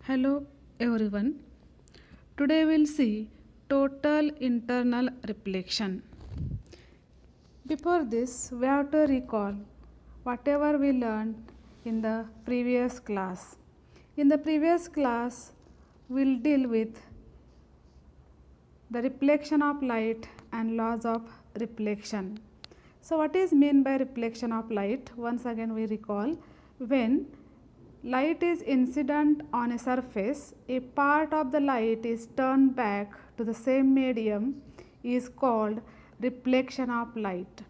Hello everyone. Today we'll see total internal reflection. Before this, we have to recall whatever we learned in the previous class. In the previous class, we'll deal with the reflection of light and laws of reflection. So what is meant by reflection of light? Once again we recall, when light is incident on a surface, a part of the light is turned back to the same medium is called reflection of light.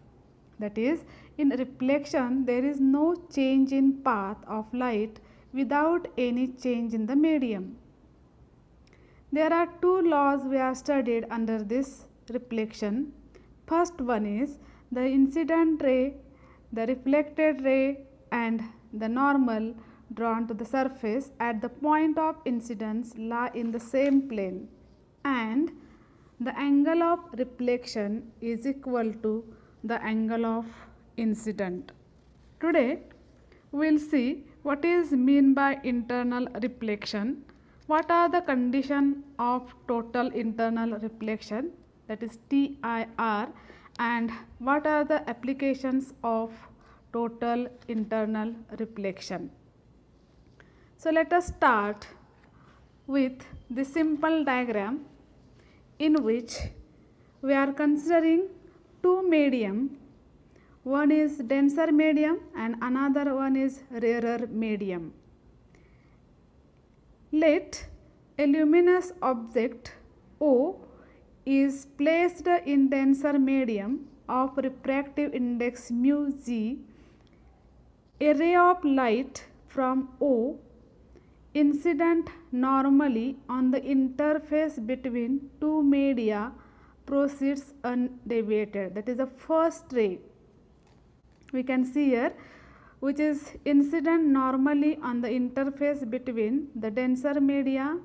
That is, in reflection there is no change in path of light without any change in the medium. There are two laws we have studied under this reflection. First one is the incident ray, the reflected ray and the normal drawn to the surface at the point of incidence lie in the same plane, and the angle of reflection is equal to the angle of incident. Today we will see what is mean by internal reflection, what are the condition of total internal reflection, that is TIR, and what are the applications of total internal reflection. So let us start with the simple diagram in which we are considering two medium. One is denser medium and another one is rarer medium. Let a luminous object O is placed in denser medium of refractive index mu g. A ray of light from O incident normally on the interface between two media proceeds undeviated. That is the first ray we can see here, which is incident normally on the interface between the denser media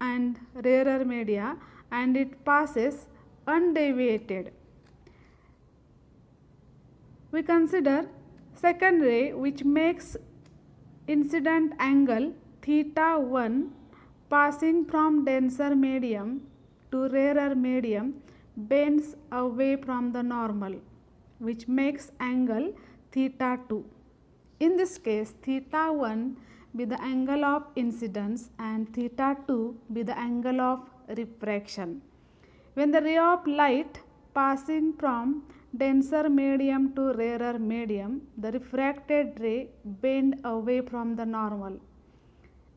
and rarer media, and it passes undeviated. We consider second ray, which makes incident angle theta 1 passing from denser medium to rarer medium bends away from the normal, which makes angle theta 2. In this case, theta 1 be the angle of incidence and theta 2 be the angle of refraction. When the ray of light passing from denser medium to rarer medium, the refracted ray bend away from the normal.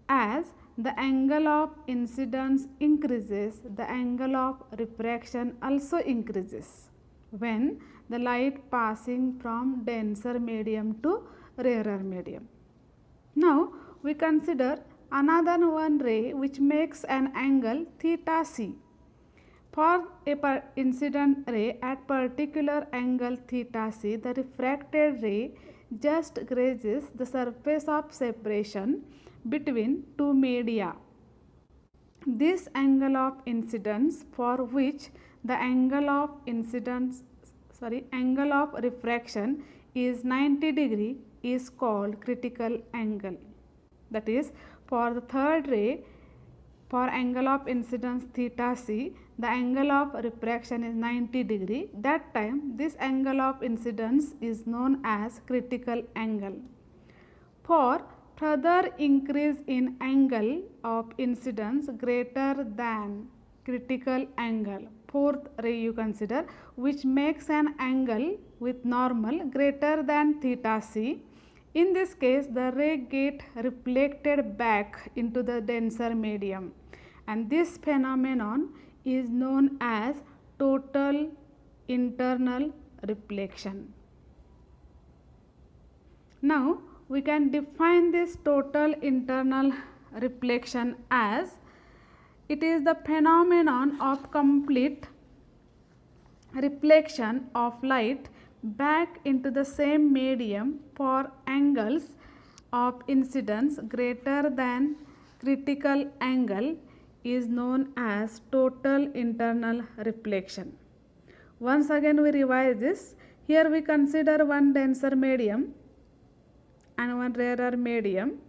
As the angle of incidence increases, the angle of refraction also increases when the light passing from denser medium to rarer medium. Now we consider another one ray which makes an angle theta c. For a incident ray at particular angle theta c, the refracted ray just grazes the surface of separation between two media. This angle of incidence, for which the angle of refraction is 90 degree, is called critical angle. That is, for the third ray, for angle of incidence theta c, the angle of refraction is 90 degree. That time this angle of incidence is known as critical angle. For further increase in angle of incidence greater than critical angle, fourth ray you consider, which makes an angle with normal greater than theta c. In this case, the ray get reflected back into the denser medium, and this phenomenon is known as total internal reflection. Now we can define this total internal reflection as it is the phenomenon of complete reflection of light back into the same medium for angles of incidence greater than critical angle is known as total internal reflection. Once again we revise this. Here we consider one denser medium and one rarer medium.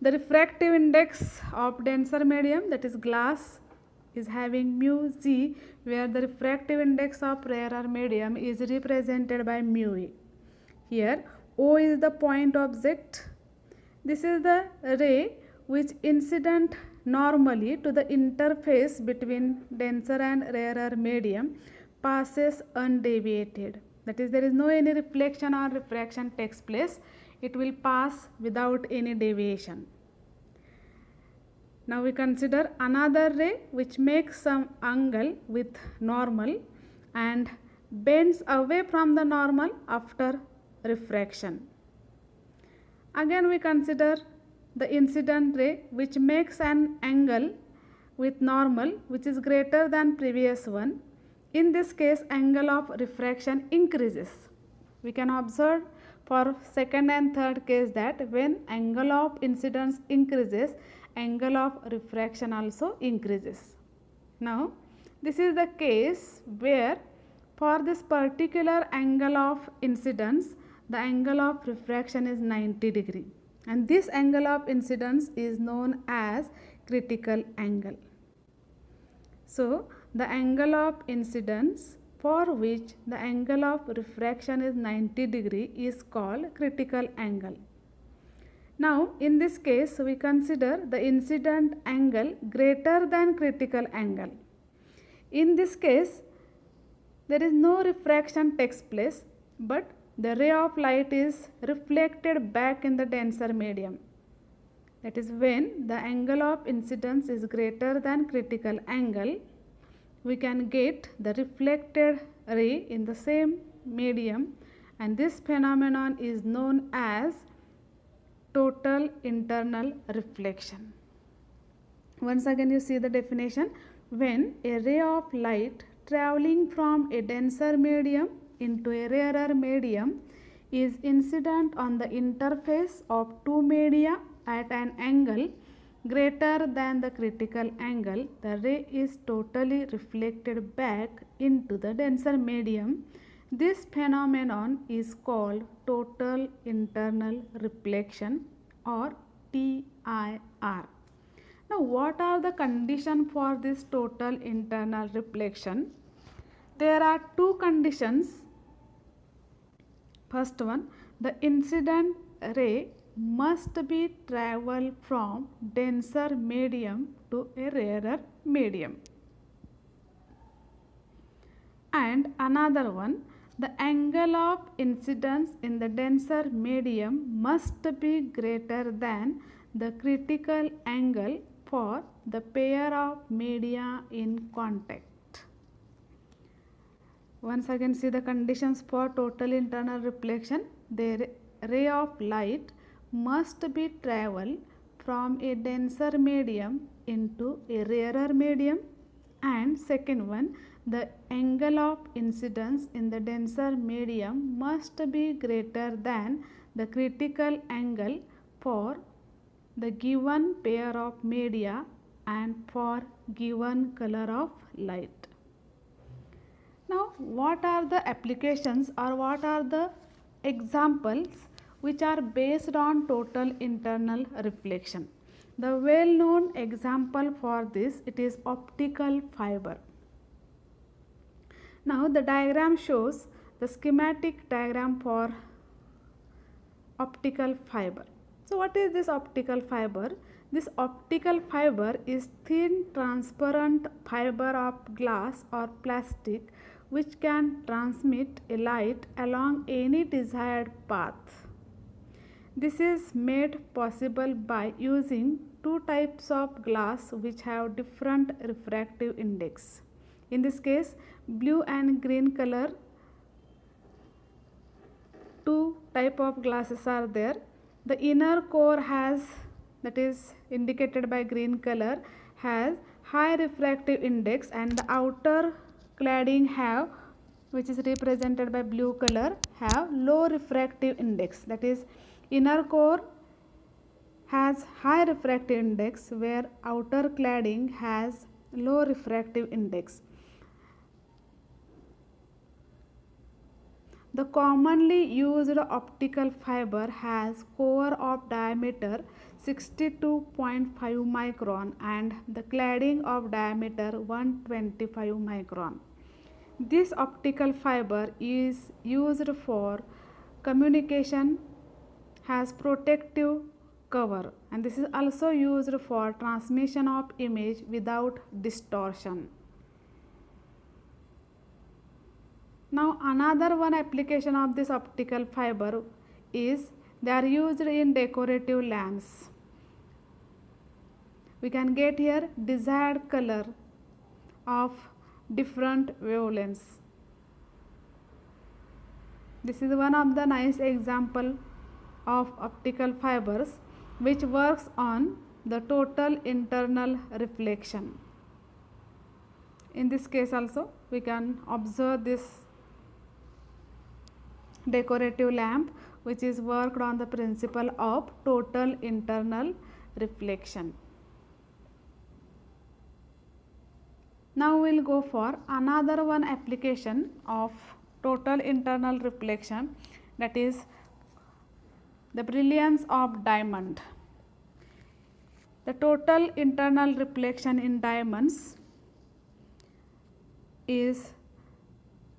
The refractive index of denser medium, that is glass, is having mu z, where the refractive index of rarer medium is represented by mu e. Here O is the point object. This is the ray which incident normally to the interface between denser and rarer medium passes undeviated. That is, there is no any reflection or refraction takes place. It will pass without any deviation. Now we consider another ray which makes some angle with normal and bends away from the normal after refraction. Again we consider the incident ray which makes an angle with normal which is greater than previous one. In this case, angle of refraction increases. We can observe for second and third case that when angle of incidence increases, angle of refraction also increases. Now this is the case where for this particular angle of incidence, the angle of refraction is 90 degree, and this angle of incidence is known as critical angle. So the angle of incidence for which the angle of refraction is 90 degree is called critical angle. Now in this case we consider the incident angle greater than critical angle. In this case there is no refraction takes place, but the ray of light is reflected back in the denser medium. That is, when the angle of incidence is greater than critical angle, we can get the reflected ray in the same medium, and this phenomenon is known as total internal reflection. Once again you see the definition. When a ray of light traveling from a denser medium into a rarer medium is incident on the interface of two media at an angle greater than the critical angle, the ray is totally reflected back into the denser medium. This phenomenon is called total internal reflection or TIR. Now what are the conditions for this total internal reflection? There are two conditions. First one, the incident ray must be travel from denser medium to a rarer medium. And another one, the angle of incidence in the denser medium must be greater than the critical angle for the pair of media in contact. Once again see the conditions for total internal reflection. The ray of light must be travel from a denser medium into a rarer medium, and second one, the angle of incidence in the denser medium must be greater than the critical angle for the given pair of media and for given color of light. Now what are the applications or what are the examples which are based on total internal reflection? The well known example for this, it is optical fiber. Now the diagram shows the schematic diagram for optical fiber. So what is this optical fiber? This optical fiber is thin transparent fiber of glass or plastic which can transmit a light along any desired path. This is made possible by using two types of glass which have different refractive index. In this case, blue and green color, two type of glasses are there. The inner core has, that is indicated by green color, has high refractive index, and the outer cladding have, which is represented by blue color, have low refractive index. That is, inner core has high refractive index where outer cladding has low refractive index. The commonly used optical fiber has core of diameter 62.5 micron and the cladding of diameter 125 micron. This optical fiber is used for communication, has protective cover, and this is also used for transmission of image without distortion. Now another one application of this optical fiber is they are used in decorative lamps. We can get here desired color of different wavelengths. This is one of the nice example of optical fibers which works on the total internal reflection. In this case also we can observe this decorative lamp which is worked on the principle of total internal reflection. Now we will go for another one application of total internal reflection, that is the brilliance of diamond. The total internal reflection in diamonds is,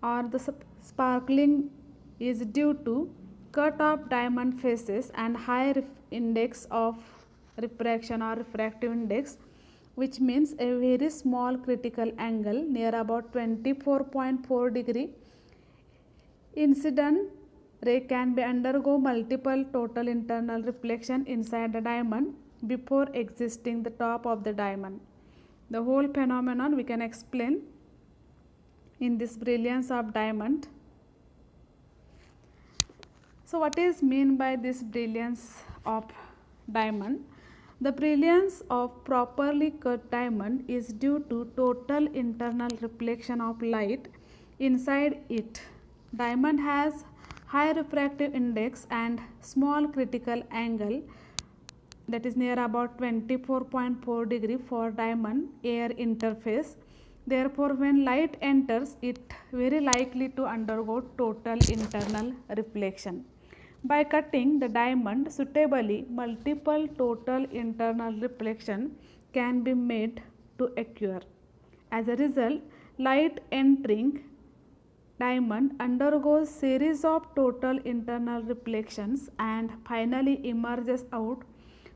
or the sparkling is due to cut off diamond faces and high index of refraction or refractive index, which means a very small critical angle near about 24.4 degree. Incident ray can be undergo multiple total internal reflection inside the diamond before existing the top of the diamond. The whole phenomenon we can explain in this brilliance of diamond. So what is mean by this brilliance of diamond? The brilliance of properly cut diamond is due to total internal reflection of light inside it. Diamond has high refractive index and small critical angle, that is near about 24.4 degree for diamond air interface. Therefore, when light enters, it very likely to undergo total internal reflection. By cutting the diamond suitably, multiple total internal reflection can be made to occur. As a result, light entering diamond undergoes series of total internal reflections and finally emerges out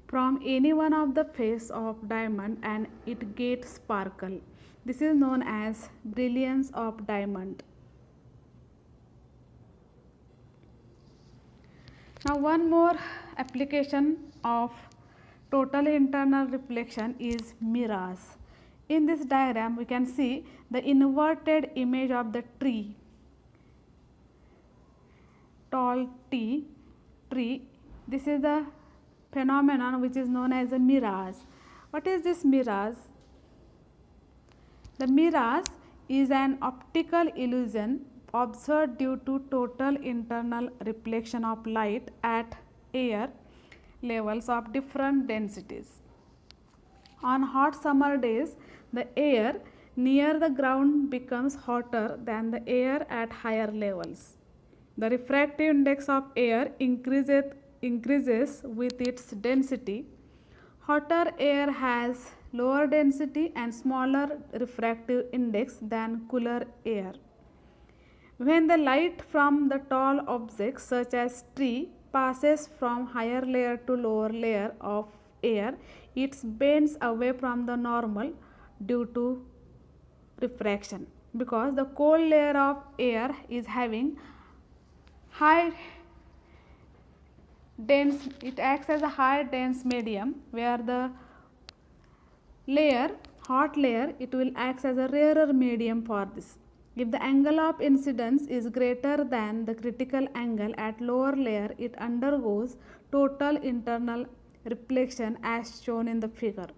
from any one of the face of diamond and it gets sparkle. This is known as brilliance of diamond. Now one more application of total internal reflection is mirage. In this diagram we can see the inverted image of the tree, tall tree. This is the phenomenon which is known as a mirage. What is this mirage? The mirage is an optical illusion observed due to total internal reflection of light at air levels of different densities. On hot summer days, the air near the ground becomes hotter than the air at higher levels. The refractive index of air increases with its density. Hotter air has lower density and smaller refractive index than cooler air. When the light from the tall objects such as tree passes from higher layer to lower layer of air, it bends away from the normal due to refraction, because the cold layer of air is having high dense, it acts as a high dense medium, where the layer, hot layer, it will act as a rarer medium for this. If the angle of incidence is greater than the critical angle at lower layer, it undergoes total internal reflection as shown in the figure.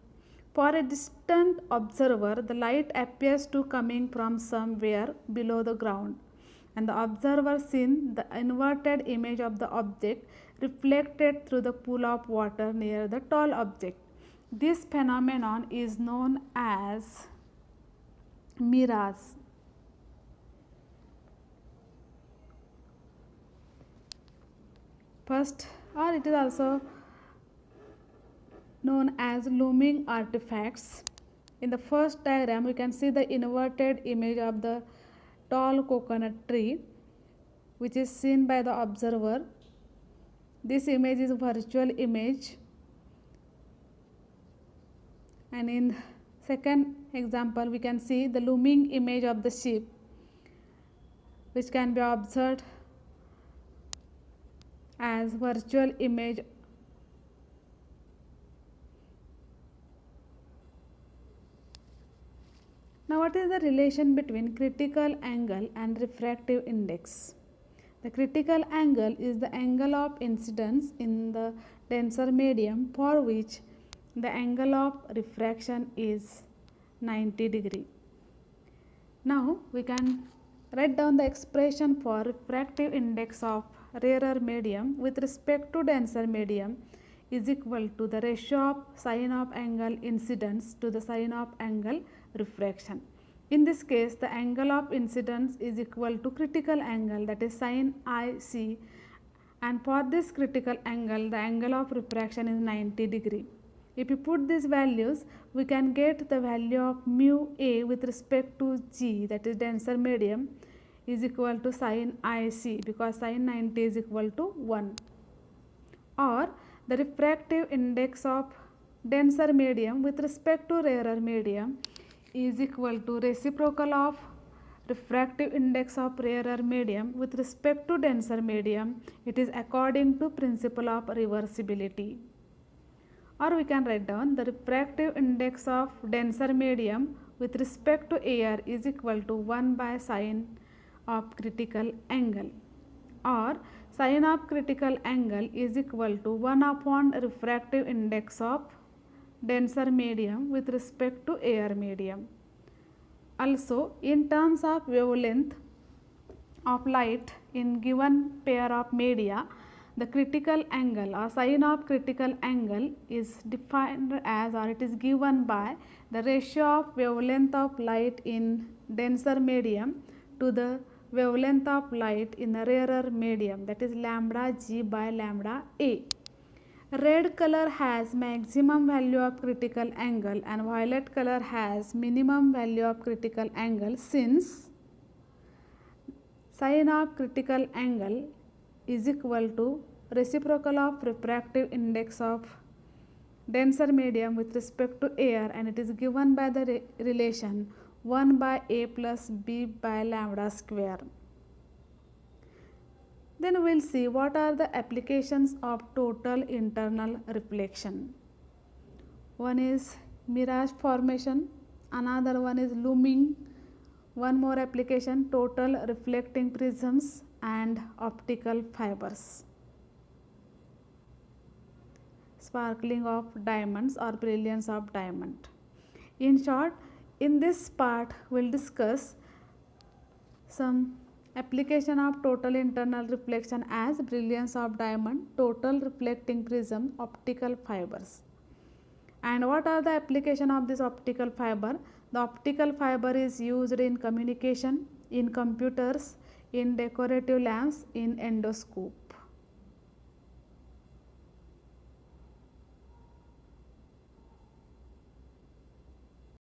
For a distant observer, the light appears to coming from somewhere below the ground, and the observer sees the inverted image of the object reflected through the pool of water near the tall object. This phenomenon is known as mirage. First, or it is also known as looming artifacts. In the first diagram, we can see the inverted image of the tall coconut tree, which is seen by the observer. This image is a virtual image. And in second example, we can see the looming image of the sheep, which can be observed as virtual image. Now, what is the relation between critical angle and refractive index? The critical angle is the angle of incidence in the denser medium for which the angle of refraction is 90 degree. Now, we can write down the expression for refractive index of rarer medium with respect to denser medium is equal to the ratio of sine of angle incidence to the sine of angle refraction. In this case, the angle of incidence is equal to critical angle, that is sine IC, and for this critical angle, the angle of refraction is 90 degree. If you put these values, we can get the value of mu A with respect to G, that is denser medium, is equal to sine IC, because sine 90 is equal to 1. Or the refractive index of denser medium with respect to rarer medium is equal to reciprocal of refractive index of rarer medium with respect to denser medium. It is according to principle of reversibility. Or we can write down the refractive index of denser medium with respect to air is equal to 1 by sine of critical angle, or sine of critical angle is equal to 1 upon refractive index of denser medium with respect to air medium. Also, in terms of wavelength of light in given pair of media, the critical angle or sine of critical angle is defined as, or it is given by, the ratio of wavelength of light in denser medium to the wavelength of light in a rarer medium, that is lambda G by lambda A. Red color has maximum value of critical angle and violet color has minimum value of critical angle, since sine of critical angle is equal to reciprocal of refractive index of denser medium with respect to air, and it is given by the relation 1 by A plus B by lambda square. Then we will see what are the applications of total internal reflection. One is mirage formation, another one is looming, one more application total reflecting prisms, and optical fibers. Sparkling of diamonds or brilliance of diamond. In short, in this part we will discuss some application of total internal reflection as brilliance of diamond, total reflecting prism, optical fibers. And what are the application of this optical fiber? The optical fiber is used in communication, in computers, in decorative lamps, in endoscope.